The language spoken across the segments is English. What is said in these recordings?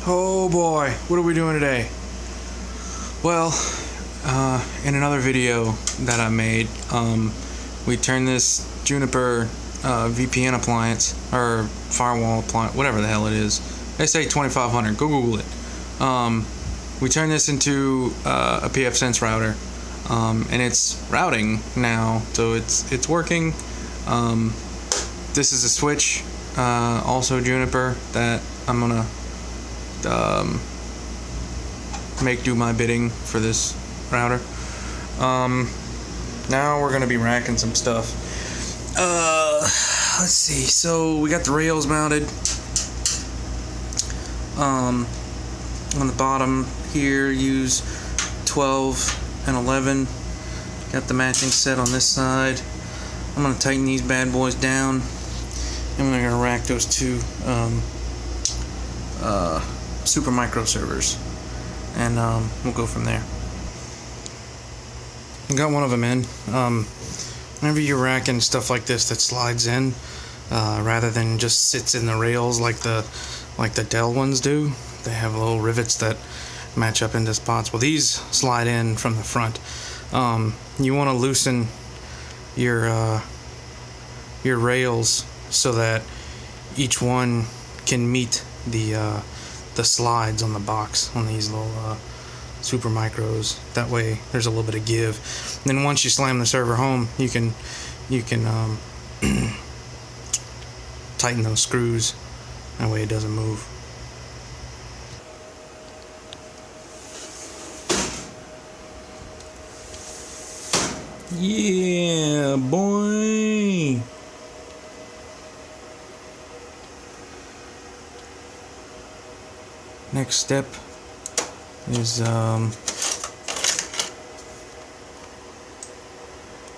Oh boy, what are we doing today? Well, in another video that I made, we turned this Juniper VPN appliance, or firewall appliance, whatever the hell it is. They say 2500, go Google it. We turned this into a pfSense router, and it's routing now, so it's working. This is a switch, also Juniper, that I'm gonna make do my bidding for this router. Now we're gonna be racking some stuff. Let's see. So we got the rails mounted. On the bottom here, use 12 and 11. Got the matching set on this side. I'm gonna tighten these bad boys down, and we're gonna rack those two Supermicro servers, and we'll go from there. I got one of them in. Whenever you're racking stuff like this that slides in, rather than just sits in the rails like the Dell ones do, they have little rivets that match up into spots. Well, these slide in from the front. You want to loosen your rails so that each one can meet the slides on the box on these little Supermicros. That way there's a little bit of give. And then once you slam the server home, you can tighten those screws. That way it doesn't move. Yeah, boy. Next step is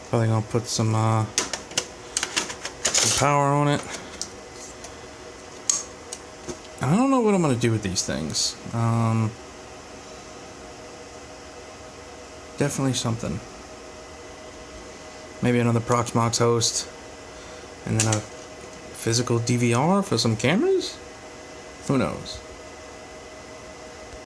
probably gonna put some power on it. And I don't know what I'm gonna do with these things. Definitely something. Maybe another Proxmox host, and then a physical DVR for some cameras? Who knows?